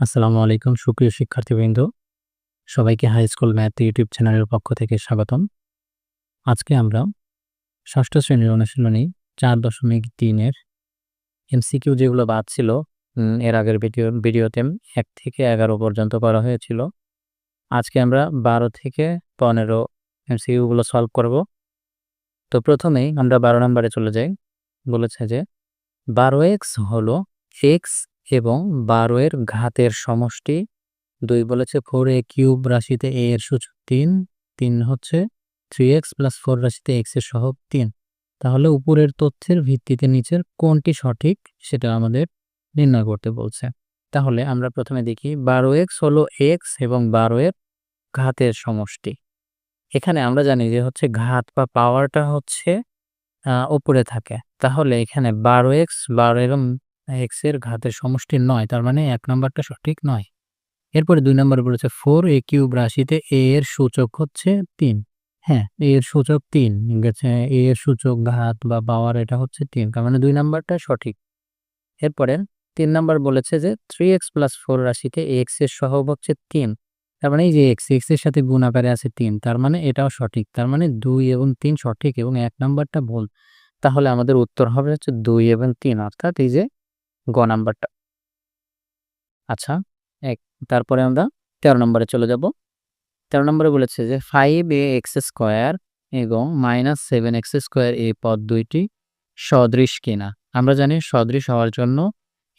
আসসালামু আলাইকুম সুপ্রিয় শিক্ষার্থীবৃন্দ। সবাইকে হাই স্কুল ম্যাথ ইউটিউব চ্যানেলের পক্ষ থেকে স্বাগতম। আজকে আমরা ষষ্ঠ শ্রেণীর অনুশীলনী ৪.৩ এর এমসিকিউ যেগুলো বাদ ছিল এর আগের ভিডিওতে ১ থেকে ১১ পর্যন্ত করা হয়েছিল। আজকে আমরা ১২ থেকে ১৫ এমসিকিউ গুলো সলভ করব। তো প্রথমেই আমরা ১২ নম্বরে চলে যাই। বলেছে যে ১২x হলো x এবং ১২ এর ঘাতের সমষ্টি। ২ বলেছে 4a³ রাশিতে a এর সূচক ৩, ৩ হচ্ছে 3x + 4 রাশিতে x এর সহগ ৩। তাহলে উপরের তথ্যের ভিত্তিতে নিচের কোনটি সঠিক সেটা আমাদের নির্ণয় করতে বলছে। তাহলে আমরা প্রথমে দেখি ১২x হলো x এবং ১২ এর ঘাতের সমষ্টি। এখানে আমরা জানি যে হচ্ছে ঘাত বা পাওয়ারটা হচ্ছে উপরে থাকে। তাহলে এখানে ১২x ১২ এবং x এর ঘাতের সমষ্টি নয়, তার মানে ১ নাম্বারটা সঠিক নয়। এরপরে ২ নম্বরে বলেছে 4a³ রাশিতে a এর সূচক হচ্ছে ৩। হ্যাঁ, a এর সূচক ৩ গেছে, a এর সূচক ঘাত বা পাওয়ার এটা হচ্ছে ৩, তার মানে ২ নাম্বারটা সঠিক। এরপরে ৩ নাম্বার বলেছে যে 3x + 4 রাশিতে x এর সহগ হচ্ছে ৩। তার মানে এই যে x এর সাথে গুণ আকারে আছে ৩, তার মানে এটাও সঠিক। তার মানে ২ এবং ৩ সঠিক এবং ১ নাম্বারটা ভুল। তাহলে আমাদের উত্তর হবে হচ্ছে ২ এবং ৩, অর্থাৎ এই যে গ নাম্বারটা। আচ্ছা, তারপরে আমরা ১৩ নম্বরে চলে যাব। ১৩ নম্বরে বলেছে যে 5ax² এবং -7x² এই পদ দুইটি সদৃশ কিনা। আমরা জানি সদৃশ হওয়ার জন্য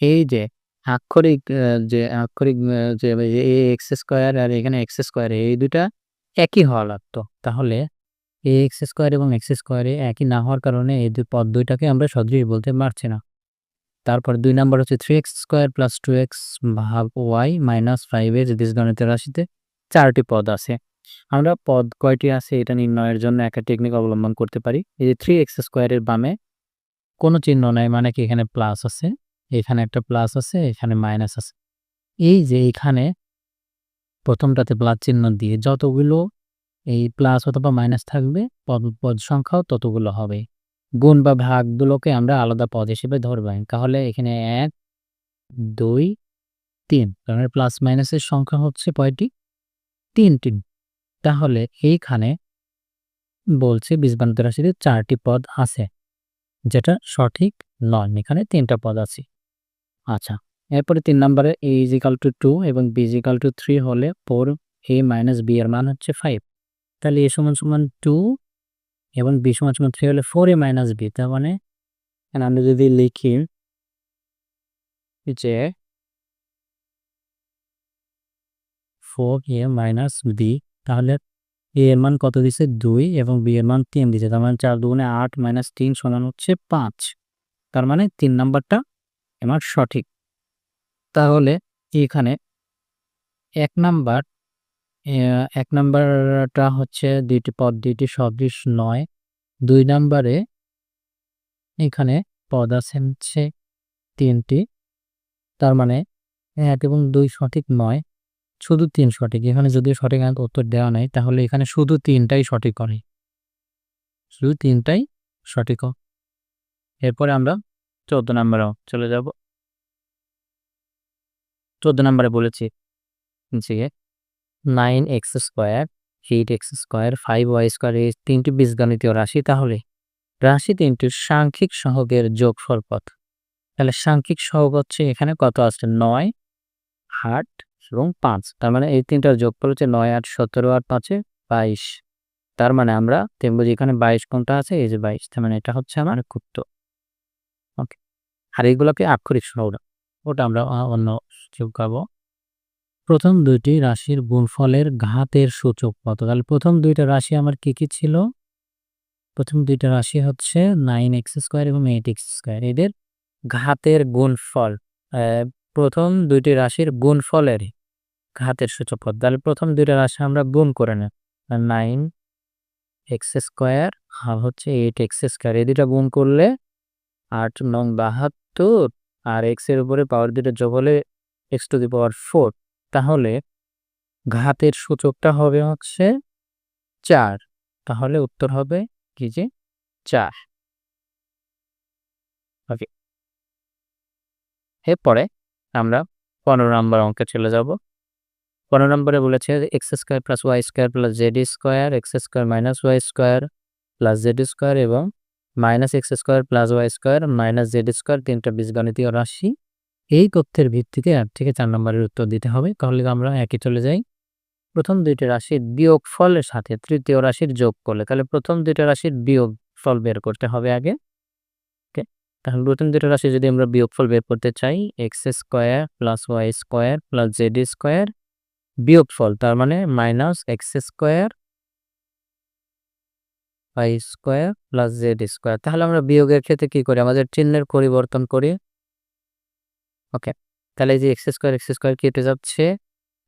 এই যে আক্ষরিক যে ax² আর এখানে x² এই দুইটা একই হওয়া লাগতো। তাহলে ax² এবং x² একই না হওয়ার কারণে এই পদ দুইটাকে আমরা সদৃশ বলতে পারছি না। তারপর ২ নাম্বার হচ্ছে 3x² + 2x ভাগ y - 5 এর বীজগণিতের রাশিতে ৪টি পদ আছে। আমরা পদ কয়টি আছে এটা নির্ণয়ের জন্য একটা টেকনিক অবলম্বন করতে পারি। এই যে 3x² এর বামে কোনো চিহ্ন নাই, মানে কি এখানে প্লাস আছে, এখানে একটা প্লাস আছে, এখানে মাইনাস আছে। এই যে এখানে প্রথমটাতে প্লাস চিহ্ন দিয়ে যতগুলো এই প্লাস অথবা মাইনাস থাকবে পদ সংখ্যাও ততগুলো হবে। গুণ বা ভাগগুলোকে আমরা আলাদা পদ হিসেবে ধরব। তাহলে এখানে ১, ২, ৩, তার মানে প্লাস মাইনাসের সংখ্যা হচ্ছে কয়টি? ৩টি। তাহলে এইখানে বলছে বীজগণিতের রাশিতে ৪টি পদ আছে, যেটা সঠিক নয়। এখানে ৩টা পদ আছে। আচ্ছা, এরপরে ৩ নম্বরে a = 2 এবং b = 3 হলে 4a - b এর মান হচ্ছে 5। তাহলে a = 2 এবং b = 3 হলে 4a - b। তার মানে আমরা যদি লিখি যে 4a - b, তাহলে a এর মান কত দিছে? 2 এবং b এর মান 3 দিছে। তার মানে 4 দুগুণে 8 - 3 = হচ্ছে 5। তার মানে ৩ নাম্বারটা আমার সঠিক। তাহলে এখানে ১ নাম্বারটা হচ্ছে দুইটি সদৃশ নয়। ২ নাম্বারে এখানে পদ আছে হচ্ছে ৩টি। তার মানে ১ এবং ২ সঠিক নয়, শুধু ৩ সঠিক। এখানে যদিও সঠিক উত্তর দেওয়া নাই, তাহলে এখানে শুধু ৩টাই সঠিক হবে। শুধু ৩টাই সঠিক হবে। এরপরে আমরা ১৪ নম্বরে চলে যাব। ১৪ নম্বরে বলেছি যে 9x², 8x², 5y² এই ৩টি বীজগণিতীয় রাশি। তাহলে রাশি ৩টির সাংখ্যিক সহগের যোগফল কত? তাহলে সাংখ্যিক সহগ হচ্ছে এখানে কত আছে? ৯, ৮ এবং ৫। তার মানে এই ৩টার যোগফল হচ্ছে ৯, ৮, ১৭ আর ৫-এ ২২। তার মানে আমরা দেখব যে এখানে ২২ কোনটা আছে? এই যে ২২। তার মানে এটা হচ্ছে আমার উত্তর। ওকে। আর এইগুলোকে আক্ষরিক সহগ, ওটা আমরা অন্য পাবো। প্রথম দুইটি রাশির গুণফলের ঘাতের সূচক কত? তাহলে প্রথম দুইটা রাশি আমার কি ছিল? প্রথম দুইটা রাশি হচ্ছে 9x² এবং 8x²। এদের ঘাতের গুণফল, প্রথম দুইটি রাশির গুণফলের ঘাতের সূচক কত? তাহলে প্রথম দুইটা রাশি আমরা গুণ করে নেব। 9x² আর হচ্ছে 8x², এই দুইটা গুণ করলে ৮ নং ৭২ আর x এর উপরে পাওয়ার দুইটা যোগ হলে x⁴। তাহলে ঘাতের সূচকটা হবে হচ্ছে ৪। তাহলে উত্তর হবে কি যে ৪। ওকে। এরপরে আমরা 15 নম্বর অঙ্কে চলে যাব। 15 নম্বরে বলেছে x square plus y square plus z square, x square minus y square plus z square এবং minus x square plus y square minus z square 3টা বীজগণিতীয় রাশি। এই তথ্যের ভিত্তিতে 1 থেকে 4 নম্বরের উত্তর দিতে হবে। তাহলে আমরা একই চলে যাই। প্রথম 2টি রাশির বিয়োগফলের সাথে তৃতীয় রাশির যোগ করলে, তাহলে প্রথম 2টা রাশির বিয়োগফল বের করতে হবে আগে। ওকে, তাহলে প্রথম 2টা রাশি যদি আমরা বিয়োগফল বের করতে চাই, x square plus y square plus z square বিয়োগফল, তার মানে minus x square y square plus z square. তাহলে আমরা বিয়োগের ক্ষেত্রে কি করি, আমাদের চিহ্নের পরিবর্তন করি। ওকে, তাহলে এই যে এক্স স্কোয়ার কেটে যাচ্ছে,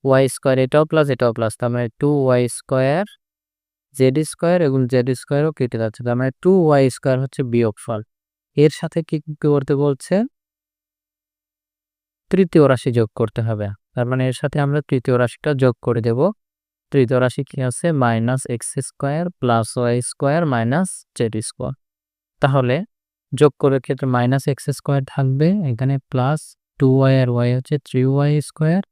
ওয়াই স্কোয়ার এটাও প্লাস এটাও প্লাস, তার মানে 2y স্কোয়ার, জেড স্কোয়ার এবং জেড স্কোয়ারও কেটে যাচ্ছে, তার মানে 2y স্কোয়ার হচ্ছে বিয়োগফল। এর সাথে কি করতে বলছে, তৃতীয় রাশি যোগ করতে হবে। তার মানে এর সাথে আমরা তৃতীয় রাশিটা যোগ করে দেব। তৃতীয় রাশি কি আছে, minus x square plus y square minus z square. তাহলে যোগ করার ক্ষেত্রে মাইনাস এক্স স্কোয়ার থাকবে, এখানে প্লাস 2y আর y হচ্ছে 3y square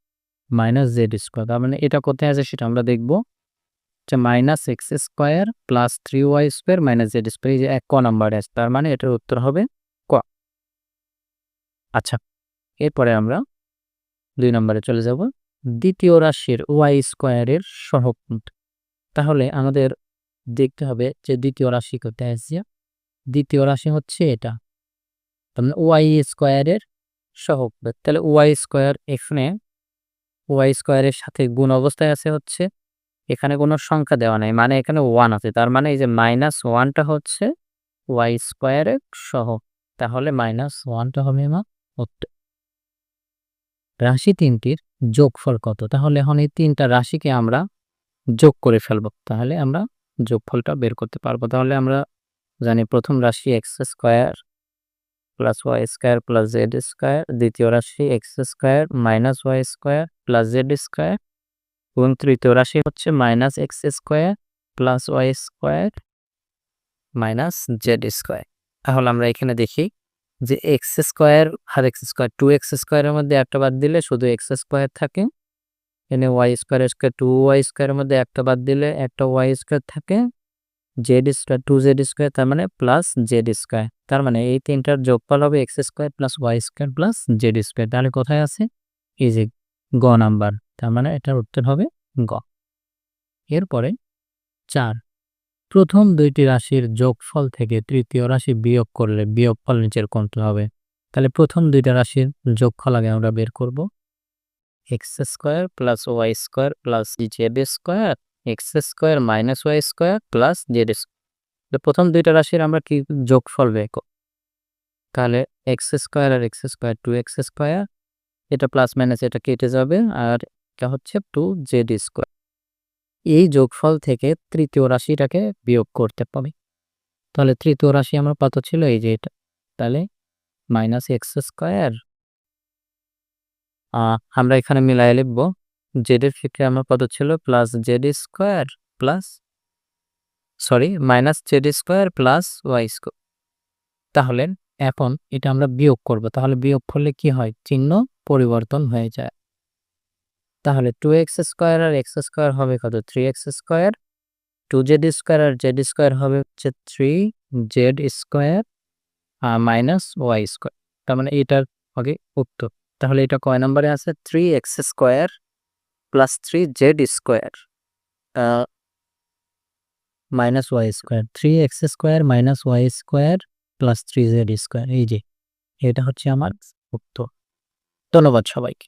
minus z square. তার মানে এটা কোথায় আছে সেটা আমরা দেখব, যে minus x square plus 3y square minus z square, এই যে 1 ক নাম্বারে আছে, তার মানে এটার উত্তর হবে ক। আচ্ছা, এরপরে আমরা 2 নম্বরে চলে যাব। দ্বিতীয় রাশির ওয়াই স্কোয়ারের সহগ। তাহলে আমাদের দেখতে হবে যে দ্বিতীয় রাশি কোথায় আছে। দ্বিতীয় রাশি হচ্ছে এটা, তার মানে ওয়াই স্কোয়ারের সহগ। তাহলে ওয়াই স্কোয়ার, এখানে ওয়াই স্কোয়ারের সাথে গুণ অবস্থায় আছে হচ্ছে, এখানে কোনো সংখ্যা দেওয়া নাই, মানে এখানে 1 আছে, তার মানে এই যে মাইনাস 1টা হচ্ছে ওয়াই স্কোয়ারের সহগ। তাহলে মাইনাস 1টা হবে আমার উত্তর। রাশি 3টির যোগফল কত, তাহলে এখন এই 3টা রাশিকে আমরা যোগ করে ফেলবো, তাহলে আমরা যোগফলটা বের করতে পারবো। তাহলে আমরা জানি প্রথম রাশি x square plus y square plus z square, দ্বিতীয় রাশি x square minus y square plus z square এবং তৃতীয় রাশি হচ্ছে minus x square plus y square minus z square. তাহলে আমরা এখানে দেখি যে এক্স স্কোয়ার আর এক্স স্কোয়ার, 2x স্কোয়ারের মধ্যে একটা বাদ দিলে শুধু এক্স স্কোয়ার থাকে, এখানে ওয়াই স্কোয়ার 2y স্কোয়ারের মধ্যে একটা বাদ দিলে একটা ওয়াই স্কোয়ার থাকে, জেড স্কোয়ার 2z স্কোয়ার, তার মানে প্লাস জেড স্কোয়ার। তার মানে এই 3টার যোগফল হবে x square plus y square plus z square. তাহলে কোথায় আছে, এই যে গ নাম্বার, তার মানে এটার উত্তর হবে গ। এরপরে 4, প্রথম 2টি রাশির যোগফল থেকে তৃতীয় রাশি বিয়োগ করলে বিয়োগফল নিচের কোনটি হবে। তাহলে প্রথম 2টা রাশির যোগফল আগে আমরা বের করব। X square plus y square plus z square, x square minus y square plus z square. প্রথম 2টা রাশির আমরা কি যোগফল বের করব, তাহলে এক্স স্কোয়ার আর এক্স স্কোয়ার 2x স্কোয়ার, এটা প্লাস মাইনাস এটা কেটে যাবে, আর এটা হচ্ছে 2z স্কোয়ার। এই যোগফল থেকে তৃতীয় রাশিটাকে বিয়োগ করতে পারি। তাহলে তৃতীয় রাশি আমার কত ছিল, এই যে এটা, তাহলে মাইনাস এক্স স্কোয়ার, আমরা এখানে মিলাই লিখব, জেডের ক্ষেত্রে আমার কত ছিল plus z square plus minus z square plus y square. তাহলে এখন এটা আমরা বিয়োগ করব, তাহলে বিয়োগ করলে কি হয়, চিহ্ন পরিবর্তন হয়ে যায়। তাহলে 2x স্কোয়ার আর x স্কোয়ার হবে কত, 3x স্কোয়ার, 2z স্কোয়ার আর z স্কোয়ার হবে হচ্ছে 3z square minus y square. তার মানে এটার আগে উত্তর। তাহলে এটা কয় নম্বরে আছে, 3x square plus 3z square minus y square, 3x square minus y square plus 3z square, এই যে এটা হচ্ছে আমার উত্তর। ধন্যবাদ সবাইকে।